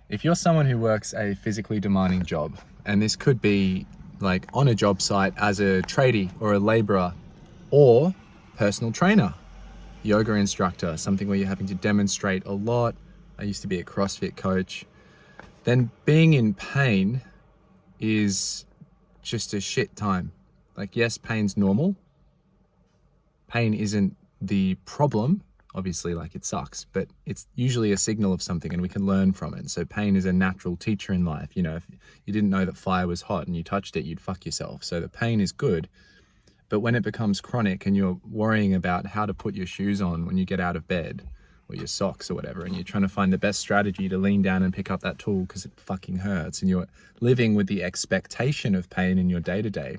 If you're someone who works a physically demanding job, and this could be like on a job site as a tradie or a laborer or personal trainer, yoga instructor, something where you're having to demonstrate a lot. I used to be a CrossFit coach. Then being in pain is just a shit time. Like, yes, pain's normal. Pain isn't the problem. Obviously, like, it sucks, but it's usually a signal of something and we can learn from it. So pain is a natural teacher in life. You know, if you didn't know that fire was hot and you touched it, you'd fuck yourself. So the pain is good. But when it becomes chronic and you're worrying about how to put your shoes on when you get out of bed or your socks or whatever, and you're trying to find the best strategy to lean down and pick up that tool because it fucking hurts, and you're living with the expectation of pain in your day-to-day,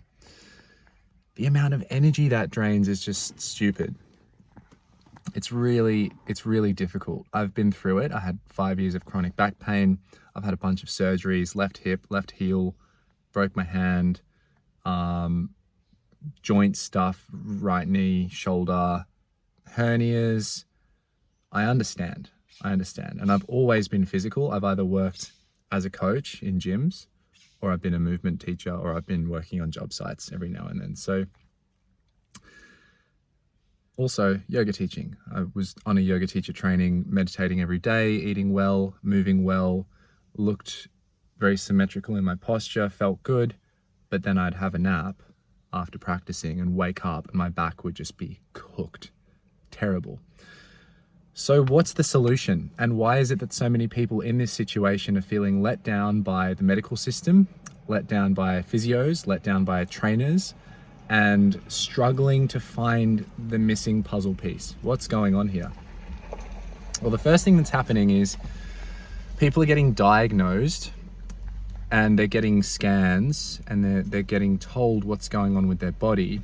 the amount of energy that drains is just stupid. It's really difficult. I've been through it. I had 5 years of chronic back pain. I've had a bunch of surgeries, left hip, left heel, broke my hand, joint stuff, right knee, shoulder, hernias. I understand. And I've always been physical. I've either worked as a coach in gyms, or I've been a movement teacher, or I've been working on job sites every now and then. So also yoga teaching. I was on a yoga teacher training, meditating every day, eating well, moving well, looked very symmetrical in my posture, felt good, but then I'd have a nap after practicing and wake up and my back would just be cooked. Terrible. So what's the solution? And why is it that so many people in this situation are feeling let down by the medical system, let down by physios, let down by trainers, and struggling to find the missing puzzle piece? What's going on here? Well, the first thing that's happening is people are getting diagnosed and they're getting scans and they're getting told what's going on with their body,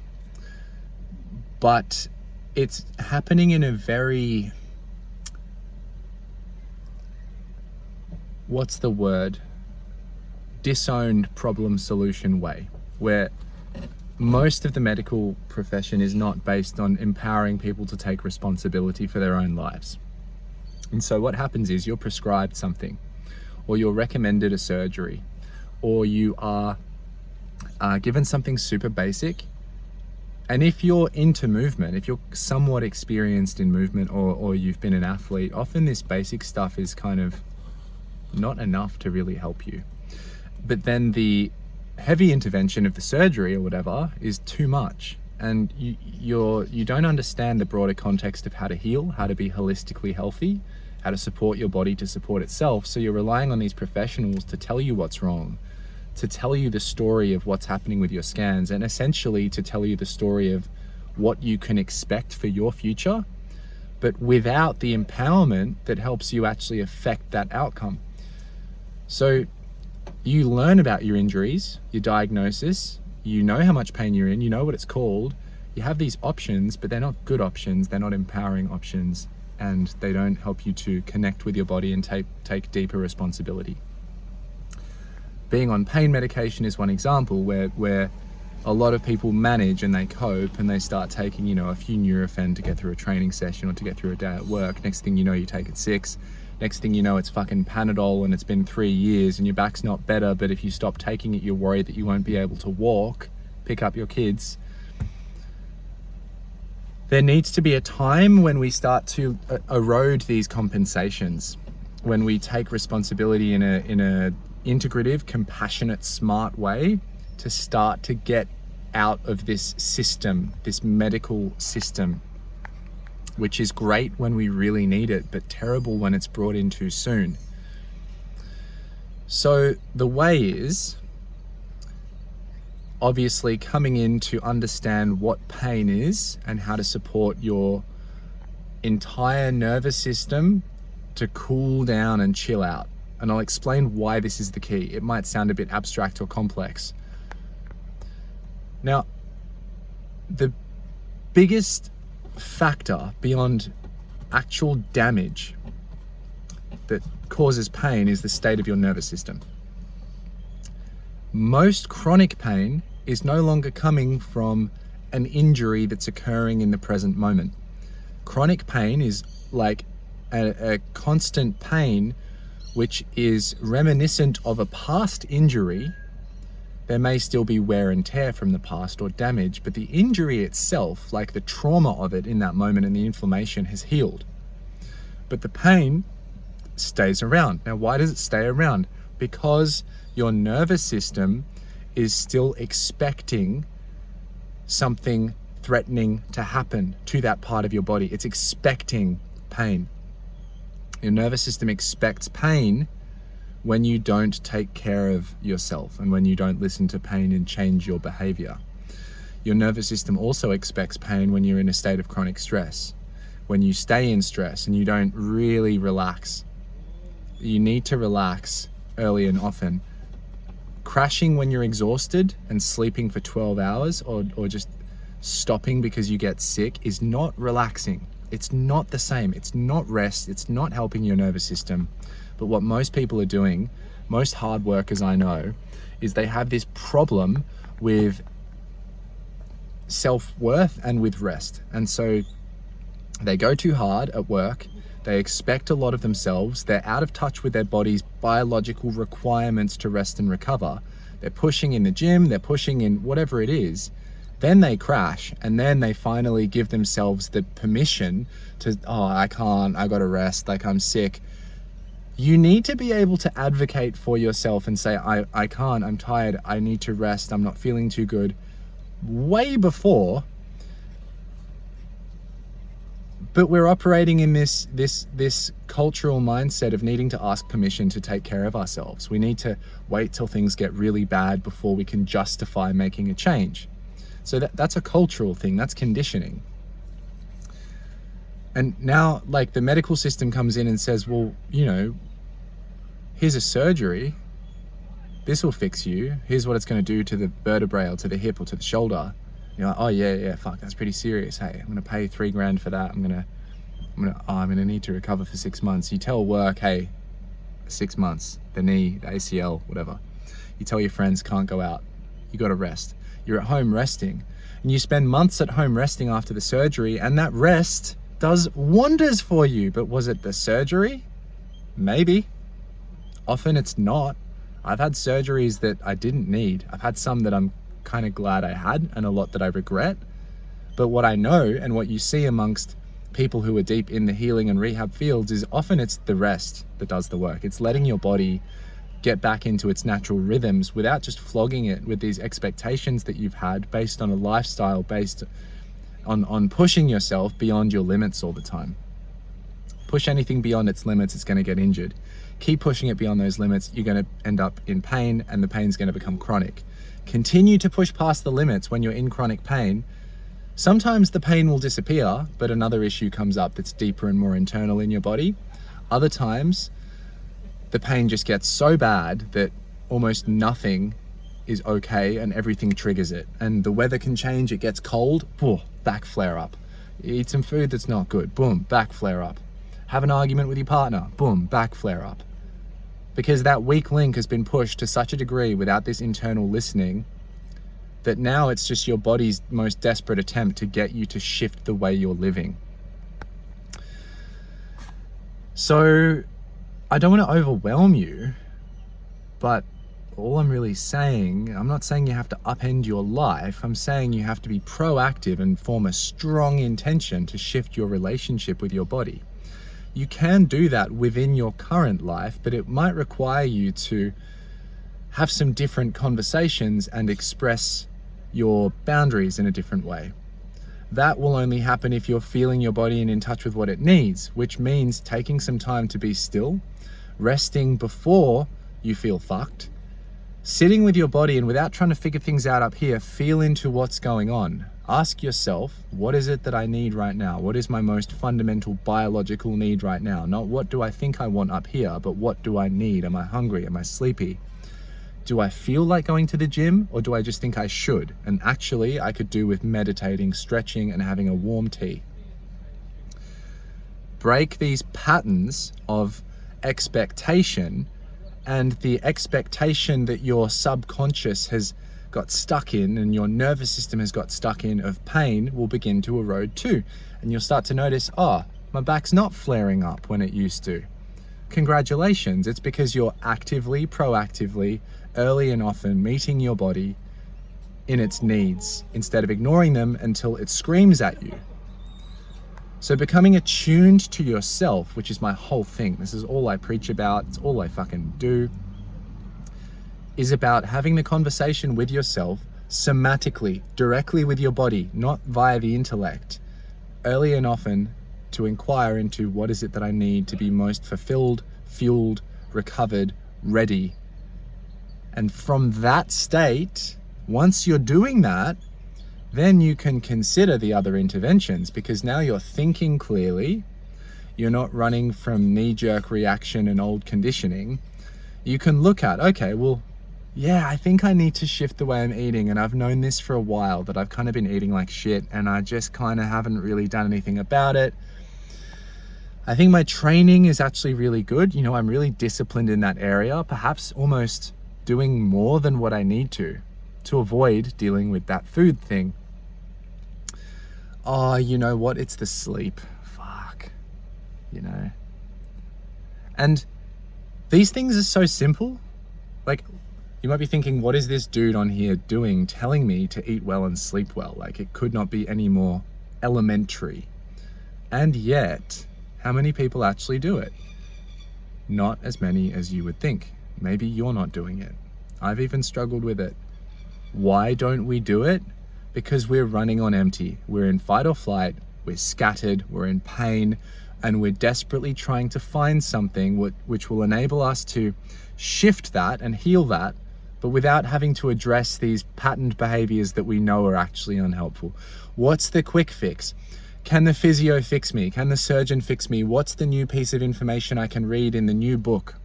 but it's happening in a very, what's the word? Disowned problem solution way, where most of the medical profession is not based on empowering people to take responsibility for their own lives. And so what happens is you're prescribed something, or you're recommended a surgery, or you are given something super basic. And if you're into movement, if you're somewhat experienced in movement, or you've been an athlete, often this basic stuff is kind of not enough to really help you. But then the heavy intervention of the surgery or whatever is too much, and you don't understand the broader context of how to heal, how to be holistically healthy, how to support your body to support itself. So you're relying on these professionals to tell you what's wrong, to tell you the story of what's happening with your scans, and essentially to tell you the story of what you can expect for your future, but without the empowerment that helps you actually affect that outcome. So you learn about your injuries, your diagnosis, you know how much pain you're in, you know what it's called, you have these options, but they're not good options, they're not empowering options, and they don't help you to connect with your body and take deeper responsibility. Being on pain medication is one example where a lot of people manage and they cope and they start taking, a few Nurofen to get through a training session or to get through a day at work. Next thing you know, you take it 6. Next thing you know, it's fucking Panadol and it's been 3 years and your back's not better, but if you stop taking it, you're worried that you won't be able to walk, pick up your kids. There needs to be a time when we start to erode these compensations, when we take responsibility in a integrative, compassionate, smart way to start to get out of this system, this medical system, which is great when we really need it, but terrible when it's brought in too soon. So the way is obviously coming in to understand what pain is and how to support your entire nervous system to cool down and chill out. And I'll explain why this is the key. It might sound a bit abstract or complex. Now, the biggest factor beyond actual damage that causes pain is the state of your nervous system. Most chronic pain is no longer coming from an injury that's occurring in the present moment. Chronic pain is like a constant pain which is reminiscent of a past injury. There may still be wear and tear from the past or damage, but the injury itself, like the trauma of it in that moment and the inflammation, has healed. But the pain stays around. Now, why does it stay around? Because your nervous system is still expecting something threatening to happen to that part of your body. It's expecting pain. Your nervous system expects pain when you don't take care of yourself and when you don't listen to pain and change your behavior. Your nervous system also expects pain when you're in a state of chronic stress, when you stay in stress and you don't really relax. You need to relax early and often. Crashing when you're exhausted and sleeping for 12 hours or just stopping because you get sick is not relaxing. It's not the same. It's not rest. It's not helping your nervous system. But what most people are doing, most hard workers I know, is they have this problem with self-worth and with rest. And so they go too hard at work. They expect a lot of themselves. They're out of touch with their body's biological requirements to rest and recover. They're pushing in the gym. They're pushing in whatever it is. Then they crash, and then they finally give themselves the permission to, oh, I can't, I gotta rest, like I'm sick. You need to be able to advocate for yourself and say, I can't, I'm tired, I need to rest, I'm not feeling too good, way before. But we're operating in this cultural mindset of needing to ask permission to take care of ourselves. We need to wait till things get really bad before we can justify making a change. So that's a cultural thing, that's conditioning. And now, like, the medical system comes in and says, well, you know, here's a surgery, this will fix you, here's what it's going to do to the vertebrae or to the hip or to the shoulder. You're like, oh yeah, fuck, that's pretty serious. Hey, I'm gonna pay $3,000 for that. I'm gonna need to recover for 6 months. You tell work, hey, 6 months, the knee, the ACL, whatever. You tell your friends, can't go out, you gotta rest. You're at home resting, and you spend months at home resting after the surgery, and that rest does wonders for you. But was it the surgery? Maybe. Often it's not. I've had surgeries that I didn't need. I've had some that I'm kind of glad I had, and a lot that I regret. But what I know, and what you see amongst people who are deep in the healing and rehab fields, is often it's the rest that does the work. It's letting your body get back into its natural rhythms without just flogging it with these expectations that you've had based on a lifestyle based on pushing yourself beyond your limits all the time. Push anything beyond its limits, it's going to get injured. Keep pushing it beyond those limits, you're going to end up in pain, and the pain's going to become chronic. Continue to push past the limits when you're in chronic pain. Sometimes the pain will disappear, but another issue comes up that's deeper and more internal in your body. Other times, the pain just gets so bad that almost nothing is okay and everything triggers it. And the weather can change, it gets cold, boom, back flare up. You eat some food that's not good, boom, back flare up. Have an argument with your partner, boom, back flare up. Because that weak link has been pushed to such a degree without this internal listening that now it's just your body's most desperate attempt to get you to shift the way you're living. So I don't want to overwhelm you, but all I'm really saying, I'm not saying you have to upend your life. I'm saying you have to be proactive and form a strong intention to shift your relationship with your body. You can do that within your current life, but it might require you to have some different conversations and express your boundaries in a different way. That will only happen if you're feeling your body and in touch with what it needs, which means taking some time to be still, resting before you feel fucked, sitting with your body, and without trying to figure things out up here, feel into what's going on. Ask yourself, what is it that I need right now? What is my most fundamental biological need right now? Not what do I think I want up here, but what do I need? Am I hungry? Am I sleepy? Do I feel like going to the gym, or do I just think I should? And actually, I could do with meditating, stretching, and having a warm tea. Break these patterns of expectation, and the expectation that your subconscious has got stuck in and your nervous system has got stuck in of pain will begin to erode too. And you'll start to notice, oh, my back's not flaring up when it used to. congratulations. It's because you're actively, proactively, early and often meeting your body in its needs instead of ignoring them until it screams at you. So becoming attuned to yourself, which is my whole thing, this is all I preach about, it's all I fucking do, is about having the conversation with yourself somatically, directly with your body, not via the intellect, early and often, to inquire into what is it that I need to be most fulfilled, fueled, recovered, ready. And from that state, once you're doing that, then you can consider the other interventions, because now you're thinking clearly, you're not running from knee-jerk reaction and old conditioning. You can look at, okay, well, yeah, I think I need to shift the way I'm eating, and I've known this for a while, that I've kind of been eating like shit and I just kind of haven't really done anything about it. I think my training is actually really good. You know, I'm really disciplined in that area, perhaps almost doing more than what I need to avoid dealing with that food thing. Oh, you know what? It's the sleep. Fuck. You know. And these things are so simple. Like, you might be thinking, what is this dude on here doing, telling me to eat well and sleep well? Like, it could not be any more elementary. And yet, how many people actually do it? Not as many as you would think. Maybe you're not doing it. I've even struggled with it. Why don't we do it? Because we're running on empty. We're in fight or flight, we're scattered, we're in pain, and we're desperately trying to find something which will enable us to shift that and heal that, but without having to address these patterned behaviors that we know are actually unhelpful. What's the quick fix? Can the physio fix me? Can the surgeon fix me? What's the new piece of information I can read in the new book?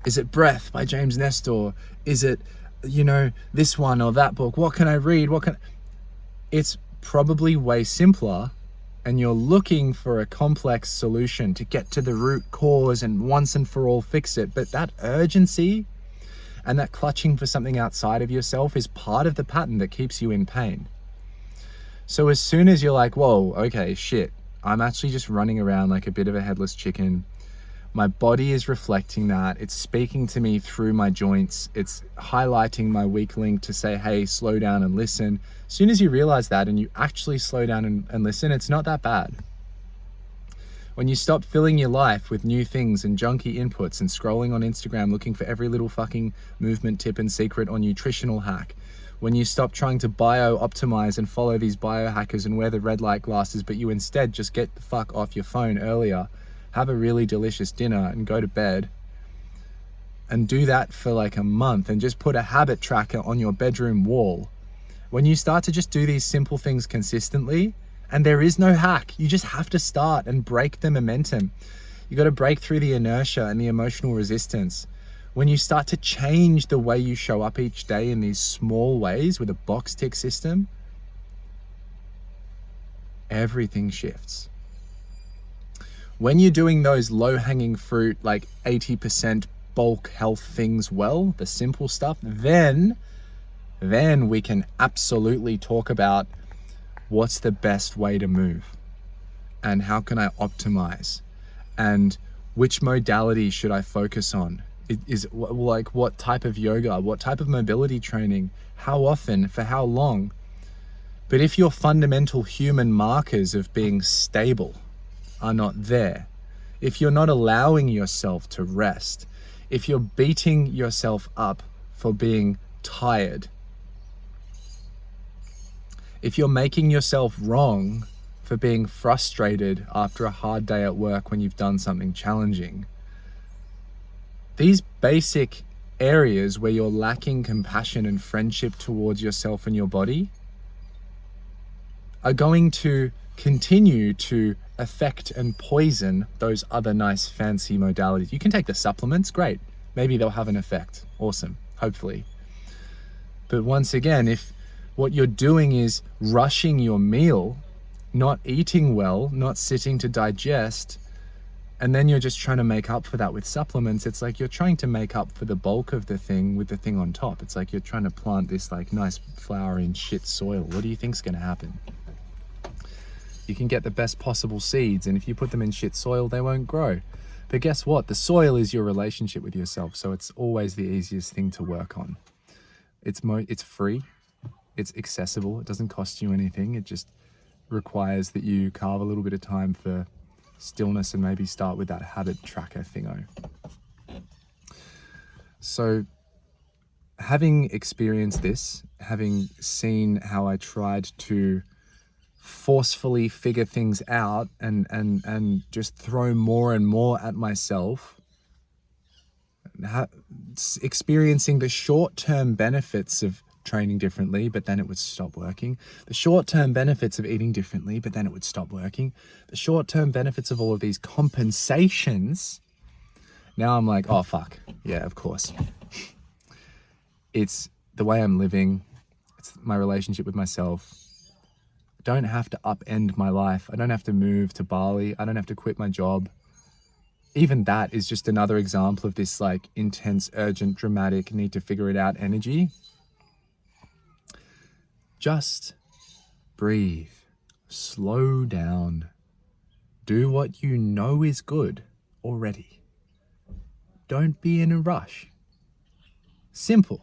Is it Breath by James Nestor? Is it, you know, this one or that book? What can I read? It's probably way simpler, and you're looking for a complex solution to get to the root cause and once and for all fix it. But that urgency and that clutching for something outside of yourself is part of the pattern that keeps you in pain. So as soon as you're like, whoa, okay, shit, I'm actually just running around like a bit of a headless chicken. My body is reflecting that. It's speaking to me through my joints. It's highlighting my weak link to say, hey, slow down and listen. As soon as you realize that and you actually slow down and listen, it's not that bad. When you stop filling your life with new things and junky inputs and scrolling on Instagram looking for every little fucking movement tip and secret or nutritional hack, when you stop trying to bio-optimize and follow these biohackers and wear the red light glasses, but you instead just get the fuck off your phone earlier, have a really delicious dinner and go to bed, and do that for like a month and just put a habit tracker on your bedroom wall. When you start to just do these simple things consistently, and there is no hack, you just have to start and break the momentum. You got to break through the inertia and the emotional resistance. When you start to change the way you show up each day in these small ways with a box tick system, everything shifts. When you're doing those low-hanging fruit, like 80% bulk health things well, the simple stuff, then we can absolutely talk about what's the best way to move and how can I optimize and which modality should I focus on. Is like what type of yoga, what type of mobility training, how often, for how long. But if your fundamental human markers of being stable are not there, if you're not allowing yourself to rest, if you're beating yourself up for being tired, if you're making yourself wrong for being frustrated after a hard day at work when you've done something challenging, these basic areas where you're lacking compassion and friendship towards yourself and your body are going to continue to affect and poison those other nice fancy modalities. You can take the supplements, great. Maybe they'll have an effect. Awesome, hopefully. But once again, if what you're doing is rushing your meal, not eating well, not sitting to digest, and then you're just trying to make up for that with supplements, it's like you're trying to make up for the bulk of the thing with the thing on top. It's like you're trying to plant this like nice flower in shit soil. What do you think's gonna happen? You can get the best possible seeds, and if you put them in shit soil, they won't grow. But guess what? The soil is your relationship with yourself. So it's always the easiest thing to work on. It's free. It's accessible. It doesn't cost you anything. It just requires that you carve a little bit of time for stillness and maybe start with that habit tracker thingo. So having experienced this, having seen how I tried to forcefully figure things out and just throw more and more at myself, experiencing the short-term benefits of training differently, but then it would stop working. The short-term benefits of eating differently, but then it would stop working. The short-term benefits of all of these compensations. Now I'm like, oh, fuck. Yeah, of course. It's the way I'm living. It's my relationship with myself. I don't have to upend my life. I don't have to move to Bali. I don't have to quit my job. Even that is just another example of this like intense, urgent, dramatic, need to figure it out energy. Just breathe, slow down, do what you know is good already. Don't be in a rush. Simple.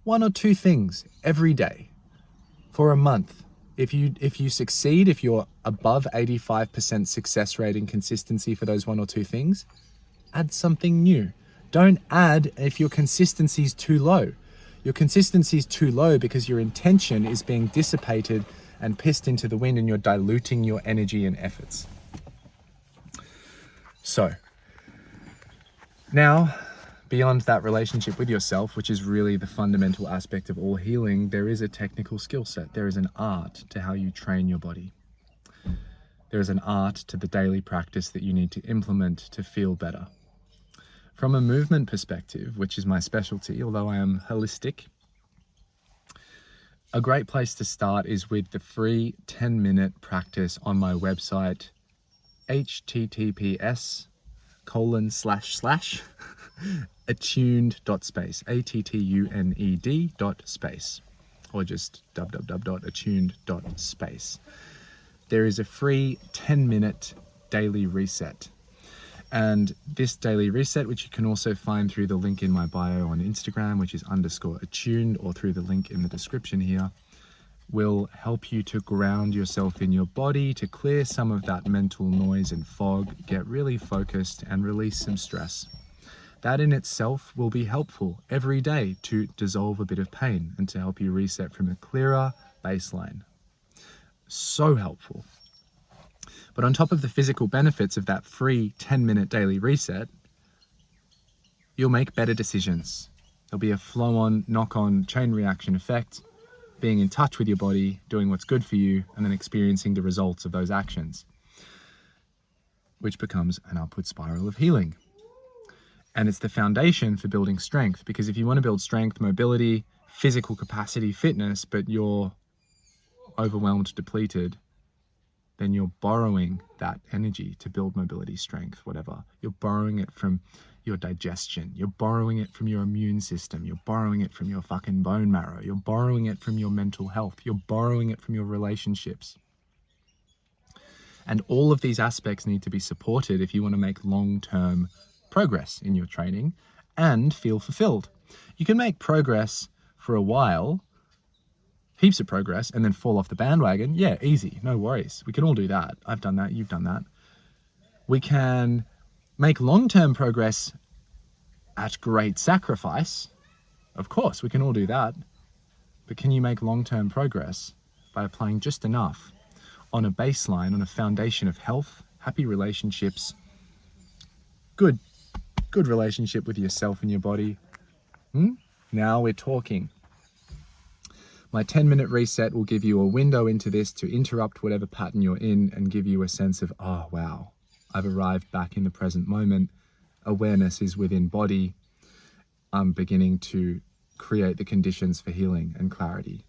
1 or 2 things every day for a month. If you succeed, if you're above 85% success rate and consistency for those 1 or 2 things, add something new. Don't add if your consistency is too low. Your consistency is too low because your intention is being dissipated and pissed into the wind and you're diluting your energy and efforts. So, now, beyond that relationship with yourself, which is really the fundamental aspect of all healing, there is a technical skill set. There is an art to how you train your body. There is an art to the daily practice that you need to implement to feel better. From a movement perspective, which is my specialty, although I am holistic, a great place to start is with the free 10-minute practice on my website, https://attuned.space, attuned.space, or just www.attuned.space. There is a free 10-minute daily reset. And this daily reset, which you can also find through the link in my bio on Instagram, which is _attuned, or through the link in the description here, will help you to ground yourself in your body, to clear some of that mental noise and fog, get really focused and release some stress. That in itself will be helpful every day to dissolve a bit of pain and to help you reset from a clearer baseline. So helpful. But on top of the physical benefits of that free 10-minute daily reset, you'll make better decisions. There'll be a flow-on, knock-on, chain reaction effect, being in touch with your body, doing what's good for you, and then experiencing the results of those actions, which becomes an upward spiral of healing. And it's the foundation for building strength, because if you want to build strength, mobility, physical capacity, fitness, but you're overwhelmed, depleted, then you're borrowing that energy to build mobility, strength, whatever. You're borrowing it from your digestion. You're borrowing it from your immune system. You're borrowing it from your fucking bone marrow. You're borrowing it from your mental health. You're borrowing it from your relationships. And all of these aspects need to be supported if you want to make long-term progress in your training and feel fulfilled. You can make progress for a while, heaps of progress, and then fall off the bandwagon. Yeah, easy, no worries. We can all do that. I've done that, you've done that. We can make long-term progress at great sacrifice. Of course, we can all do that. But can you make long-term progress by applying just enough on a baseline, on a foundation of health, happy relationships, good relationship with yourself and your body? Now we're talking. My 10-minute reset will give you a window into this to interrupt whatever pattern you're in and give you a sense of, oh, wow, I've arrived back in the present moment. Awareness is within body. I'm beginning to create the conditions for healing and clarity.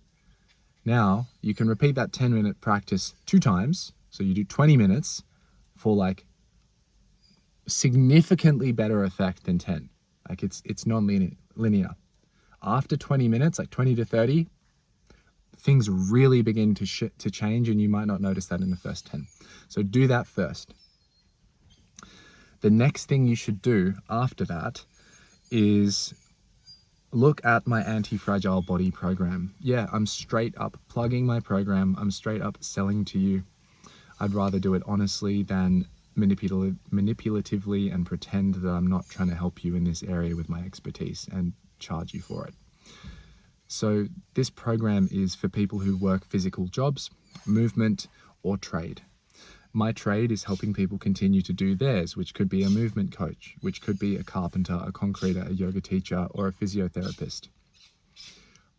Now, you can repeat that 10-minute practice 2 times. So you do 20 minutes for like significantly better effect than 10. Like it's non-linear. After 20 minutes, like 20 to 30, things really begin to change, and you might not notice that in the first 10. So do that first. The next thing you should do after that is look at my anti-fragile body program. Yeah, I'm straight up plugging my program. I'm straight up selling to you. I'd rather do it honestly than manipulatively and pretend that I'm not trying to help you in this area with my expertise and charge you for it. So this program is for people who work physical jobs, movement, or trade. My trade is helping people continue to do theirs, which could be a movement coach, which could be a carpenter, a concreter, a yoga teacher, or a physiotherapist.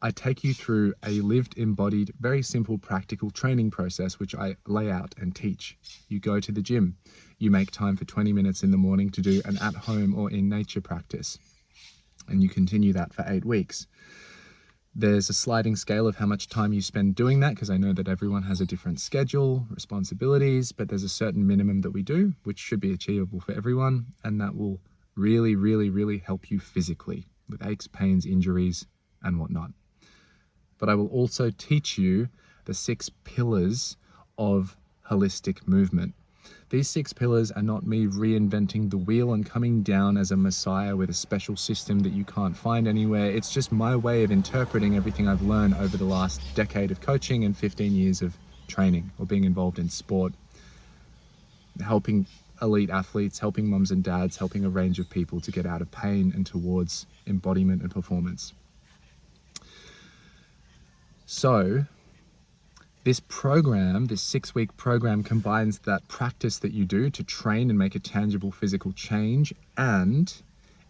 I take you through a lived, embodied, very simple, practical training process, which I lay out and teach. You go to the gym. You make time for 20 minutes in the morning to do an at-home or in nature practice. And you continue that for 8 weeks. There's a sliding scale of how much time you spend doing that, because I know that everyone has a different schedule, responsibilities, but there's a certain minimum that we do, which should be achievable for everyone. And that will really, really, really help you physically with aches, pains, injuries, and whatnot. But I will also teach you the 6 pillars of holistic movement. These 6 pillars are not me reinventing the wheel and coming down as a messiah with a special system that you can't find anywhere. It's just my way of interpreting everything I've learned over the last decade of coaching and 15 years of training or being involved in sport, helping elite athletes, helping mums and dads, helping a range of people to get out of pain and towards embodiment and performance. So this program, this 6-week program, combines that practice that you do to train and make a tangible physical change, and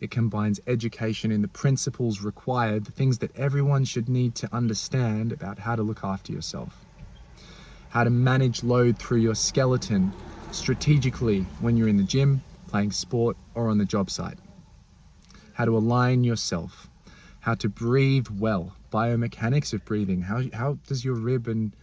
it combines education in the principles required, the things that everyone should need to understand about how to look after yourself, how to manage load through your skeleton strategically when you're in the gym, playing sport, or on the job site, how to align yourself, how to breathe well, biomechanics of breathing, how does your rib and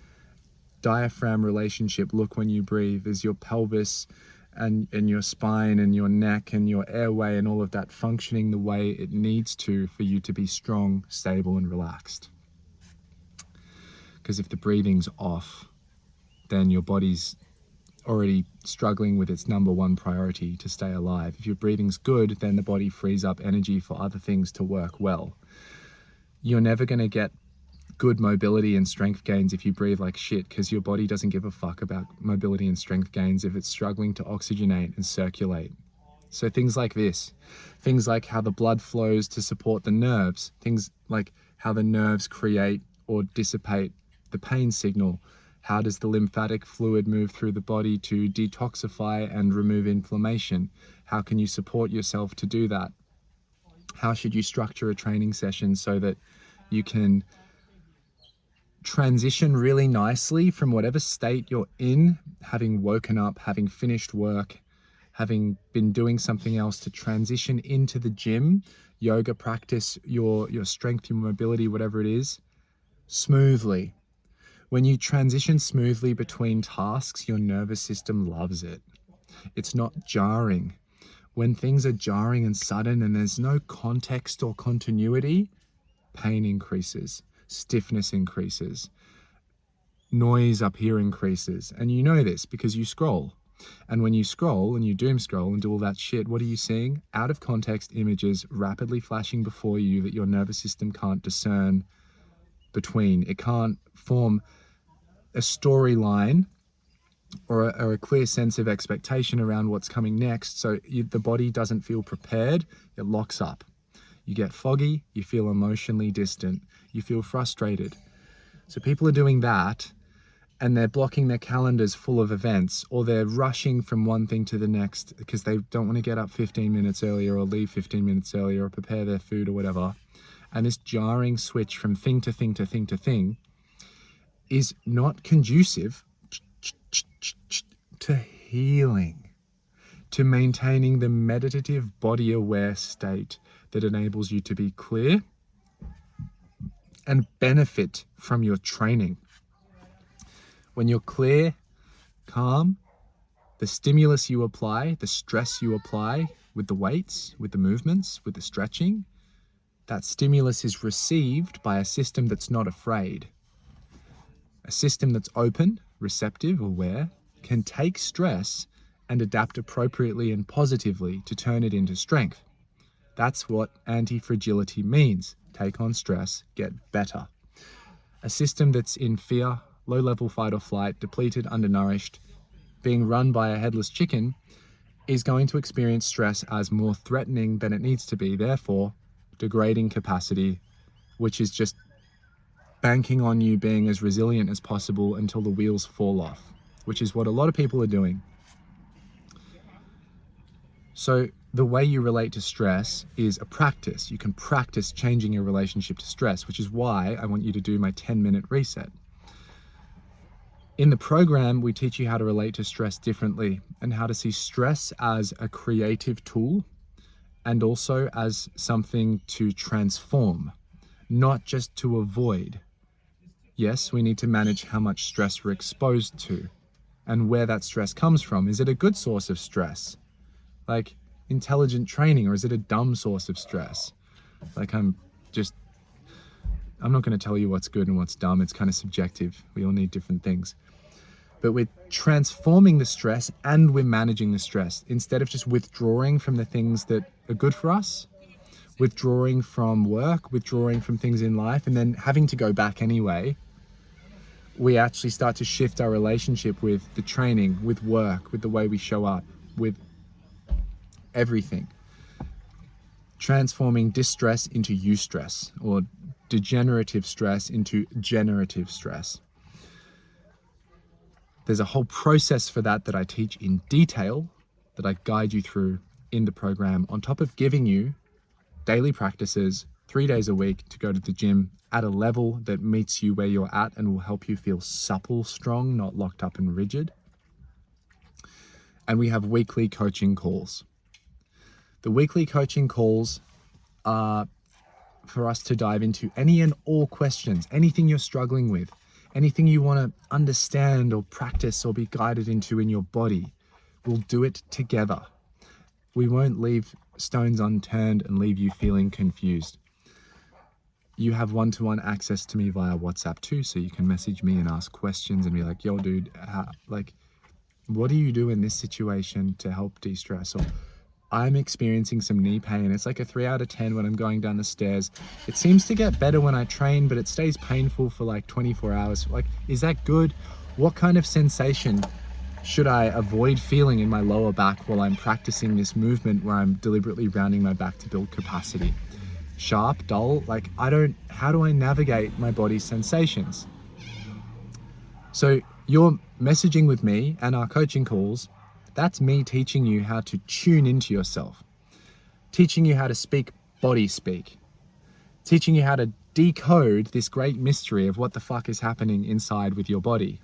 diaphragm relationship look when you breathe? Is your pelvis and your spine and your neck and your airway and all of that functioning the way it needs to for you to be strong, stable, and relaxed? Because if the breathing's off, then your body's already struggling with its number one priority, to stay alive. If your breathing's good, then the body frees up energy for other things to work well. You're never going to get good mobility and strength gains if you breathe like shit, because your body doesn't give a fuck about mobility and strength gains if it's struggling to oxygenate and circulate. So things like this, things like how the blood flows to support the nerves, things like how the nerves create or dissipate the pain signal. How does the lymphatic fluid move through the body to detoxify and remove inflammation? How can you support yourself to do that? How should you structure a training session so that you can transition really nicely from whatever state you're in, having woken up, having finished work, having been doing something else, to transition into the gym, yoga practice, your strength, your mobility, whatever it is, smoothly. When you transition smoothly between tasks, your nervous system loves it. It's not jarring. When things are jarring and sudden and there's no context or continuity, pain increases, stiffness increases, noise up here increases. And you know this because you scroll. And when you scroll and you doom scroll and do all that shit, what are you seeing? Out of context images rapidly flashing before you that your nervous system can't discern between. It can't form a storyline or a clear sense of expectation around what's coming next. So the body doesn't feel prepared. It locks up. You get foggy. You feel emotionally distant. You feel frustrated. So people are doing that, and they're blocking their calendars full of events, or they're rushing from one thing to the next because they don't want to get up 15 minutes earlier or leave 15 minutes earlier or prepare their food or whatever. And this jarring switch from thing to thing to thing to thing is not conducive to healing, to maintaining the meditative body aware state that enables you to be clear and benefit from your training. When you're clear, calm, the stimulus you apply, the stress you apply with the weights, with the movements, with the stretching, that stimulus is received by a system that's not afraid. A system that's open, receptive, aware, can take stress and adapt appropriately and positively to turn it into strength. That's what antifragility means. Take on stress, get better. A system that's in fear, low-level fight or flight, depleted, undernourished, being run by a headless chicken, is going to experience stress as more threatening than it needs to be, therefore degrading capacity, which is just banking on you being as resilient as possible until the wheels fall off, which is what a lot of people are doing. So the way you relate to stress is a practice. You can practice changing your relationship to stress, which is why I want you to do my 10-minute reset. In the program, we teach you how to relate to stress differently and how to see stress as a creative tool and also as something to transform, not just to avoid. Yes, we need to manage how much stress we're exposed to and where that stress comes from. Is it a good source of stress, like intelligent training, or is it a dumb source of stress? Like I'm not going to tell you what's good and what's dumb. It's kind of subjective. We all need different things. But we're transforming the stress and we're managing the stress instead of just withdrawing from the things that are good for us, withdrawing from work, withdrawing from things in life, and then having to go back anyway. We actually start to shift our relationship with the training, with work, with the way we show up, with everything. Transforming distress into eustress, or degenerative stress into generative stress. There's a whole process for that I teach in detail, that I guide you through in the program, on top of giving you daily practices 3 days a week to go to the gym at a level that meets you where you're at and will help you feel supple, strong, not locked up and rigid. And we have weekly coaching calls. The weekly coaching calls are for us to dive into any and all questions, anything you're struggling with, anything you want to understand or practice or be guided into in your body. We'll do it together. We won't leave stones unturned and leave you feeling confused. You have one-to-one access to me via WhatsApp too, so you can message me and ask questions and be like, yo dude, what do you do in this situation to help de-stress? Or I'm experiencing some knee pain. It's like a 3 out of 10 when I'm going down the stairs. It seems to get better when I train, but it stays painful for like 24 hours. Like, is that good? What kind of sensation should I avoid feeling in my lower back while I'm practicing this movement where I'm deliberately rounding my back to build capacity? Sharp, dull, how do I navigate my body's sensations? So your messaging with me and our coaching calls, that's me teaching you how to tune into yourself, teaching you how to speak body speak, teaching you how to decode this great mystery of what the fuck is happening inside with your body.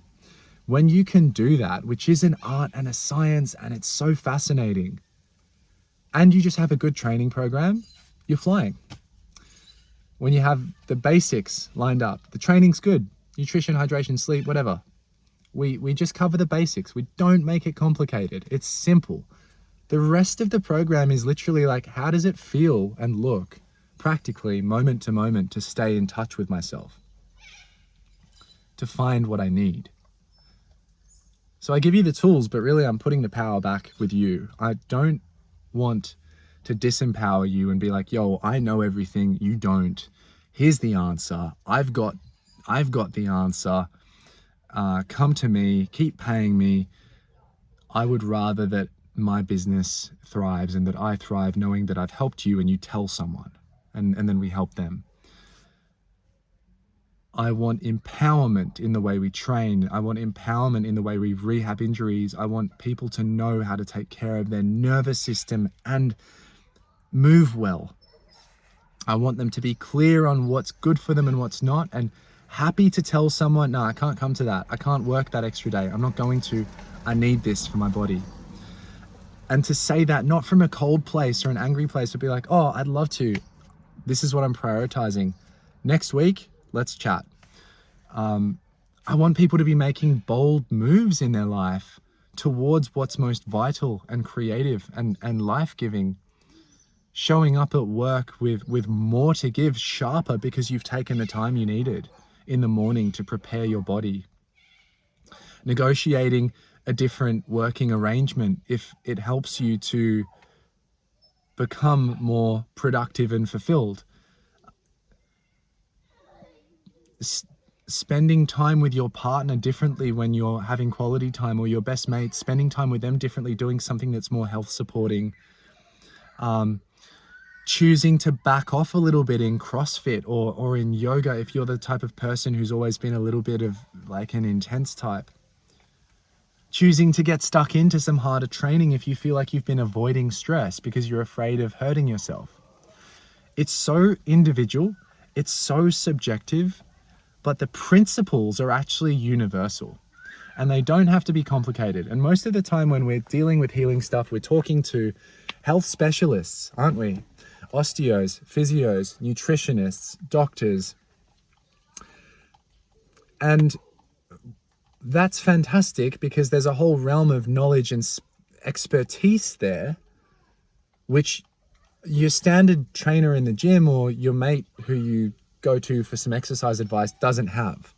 When you can do that, which is an art and a science, and it's so fascinating, and you just have a good training program, you're flying. When you have the basics lined up, the training's good, nutrition, hydration, sleep, whatever. We just cover the basics. We don't make it complicated. It's simple. The rest of the program is literally like, how does it feel and look practically moment to moment to stay in touch with myself, to find what I need. So I give you the tools, but really I'm putting the power back with you. I don't want to disempower you and be like, yo, I know everything, you don't. Here's the answer. I've got the answer. Come to me, keep paying me. I would rather that my business thrives and that I thrive knowing that I've helped you and you tell someone and then we help them. I want empowerment in the way we train. I want empowerment in the way we rehab injuries. I want people to know how to take care of their nervous system and move well. I want them to be clear on what's good for them and what's not, and happy to tell someone, no, I can't come to that. I can't work that extra day. I'm not going to. I need this for my body. And to say that not from a cold place or an angry place, but be like, oh, I'd love to. This is what I'm prioritizing. Next week, let's chat. I want people to be making bold moves in their life towards what's most vital and creative and life-giving. Showing up at work with more to give, sharper because you've taken the time you needed in the morning to prepare your body. Negotiating a different working arrangement if it helps you to become more productive and fulfilled. Spending time with your partner differently when you're having quality time, or your best mate, spending time with them differently, doing something that's more health supporting. Choosing to back off a little bit in CrossFit or in yoga if you're the type of person who's always been a little bit of like an intense type. Choosing to get stuck into some harder training if you feel like you've been avoiding stress because you're afraid of hurting yourself. It's so individual, it's so subjective, but the principles are actually universal and they don't have to be complicated. And most of the time when we're dealing with healing stuff, we're talking to health specialists, aren't we? Osteos, physios, nutritionists, doctors. And that's fantastic because there's a whole realm of knowledge and expertise there, which your standard trainer in the gym or your mate who you go to for some exercise advice doesn't have.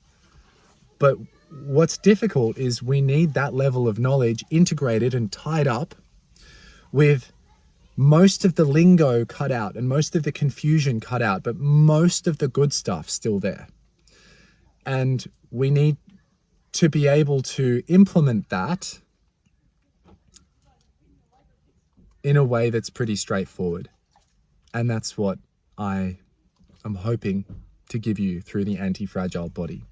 But what's difficult is we need that level of knowledge integrated and tied up with most of the lingo cut out and most of the confusion cut out, but most of the good stuff still there. And we need to be able to implement that in a way that's pretty straightforward. And that's what I am hoping to give you through the Anti-Fragile Body.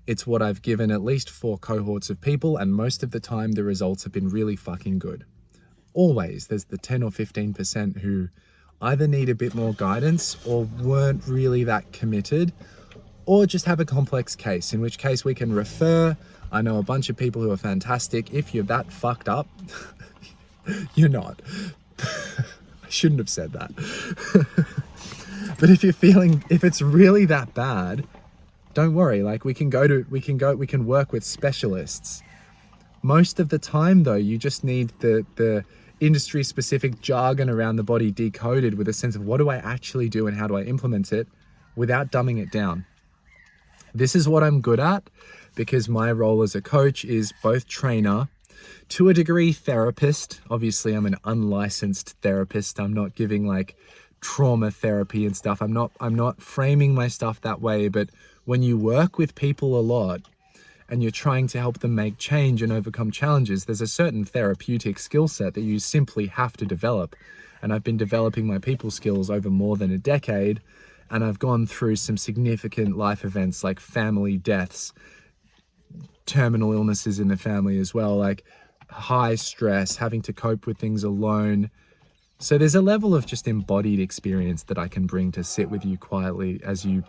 It's what I've given at least 4 cohorts of people, and most of the time the results have been really fucking good. Always there's the 10 or 15% who either need a bit more guidance or weren't really that committed, or just have a complex case, in which case we can refer. I know a bunch of people who are fantastic. If you're that fucked up, you're not. I shouldn't have said that. But if it's really that bad, don't worry. Like we can work with specialists. Most of the time though, you just need the industry specific jargon around the body decoded with a sense of what do I actually do and how do I implement it without dumbing it down. This is what I'm good at because my role as a coach is both trainer, to a degree therapist. Obviously I'm an unlicensed therapist. I'm not giving like trauma therapy and stuff. I'm not framing my stuff that way, but when you work with people a lot and you're trying to help them make change and overcome challenges, there's a certain therapeutic skill set that you simply have to develop. And I've been developing my people skills over more than a decade, and I've gone through some significant life events like family deaths, terminal illnesses in the family as well, like high stress, having to cope with things alone. So there's a level of just embodied experience that I can bring to sit with you quietly as you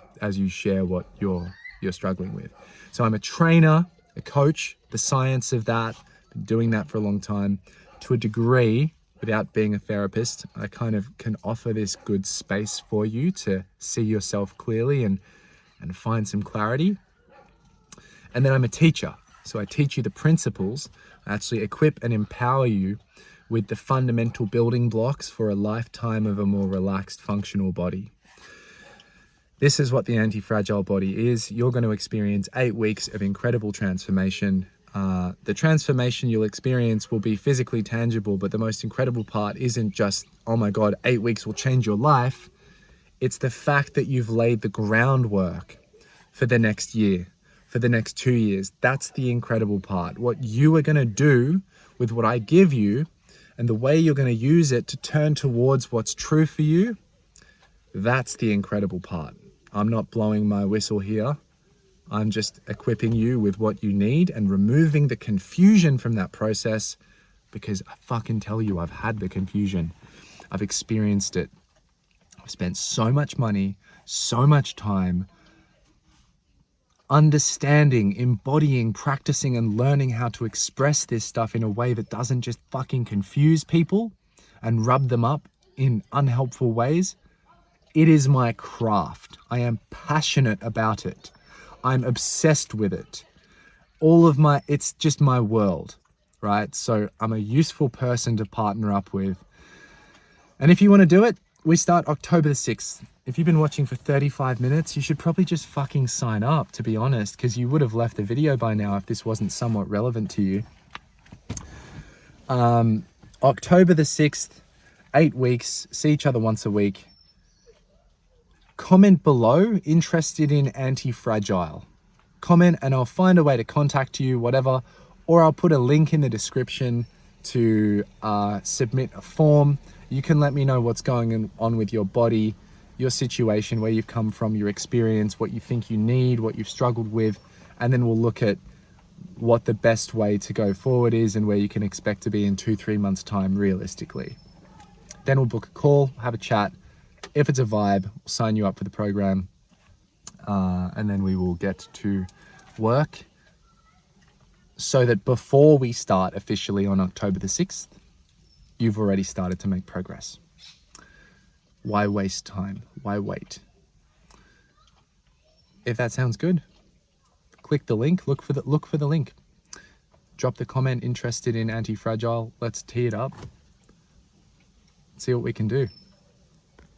share what you're struggling with. So I'm a trainer, a coach, the science of that, been doing that for a long time. To a degree, without being a therapist, I kind of can offer this good space for you to see yourself clearly and find some clarity. And then I'm a teacher. So I teach you the principles. I actually equip and empower you with the fundamental building blocks for a lifetime of a more relaxed, functional body. This is what the Anti-Fragile Body is. You're going to experience 8 weeks of incredible transformation. The transformation you'll experience will be physically tangible, but the most incredible part isn't just, oh my God, 8 weeks will change your life. It's the fact that you've laid the groundwork for the next year, for the next 2 years. That's the incredible part. What you are going to do with what I give you and the way you're going to use it to turn towards what's true for you, that's the incredible part. I'm not blowing my whistle here. I'm just equipping you with what you need and removing the confusion from that process, because I fucking tell you, I've had the confusion. I've experienced it. I've spent so much money, so much time understanding, embodying, practicing, and learning how to express this stuff in a way that doesn't just fucking confuse people and rub them up in unhelpful ways. It is my craft. I am passionate about it. I'm obsessed with it. It's just my world, right? So I'm a useful person to partner up with. And if you want to do it, we start October the 6th. If you've been watching for 35 minutes, you should probably just fucking sign up, to be honest, because you would have left the video by now if this wasn't somewhat relevant to you. October the 6th, 8 weeks, see each other once a week. Comment below, interested in Antifragile. Comment and I'll find a way to contact you, whatever, or I'll put a link in the description to submit a form. You can let me know what's going on with your body, your situation, where you've come from, your experience, what you think you need, what you've struggled with, and then we'll look at what the best way to go forward is and where you can expect to be in 2-3 months time realistically. Then we'll book a call, have a chat. If it's a vibe, we'll sign you up for the program, and then we will get to work so that before we start officially on October the 6th, you've already started to make progress. Why waste time? Why wait? If that sounds good, click the link, look for the link. Drop the comment, interested in Antifragile. Let's tee it up. See what we can do.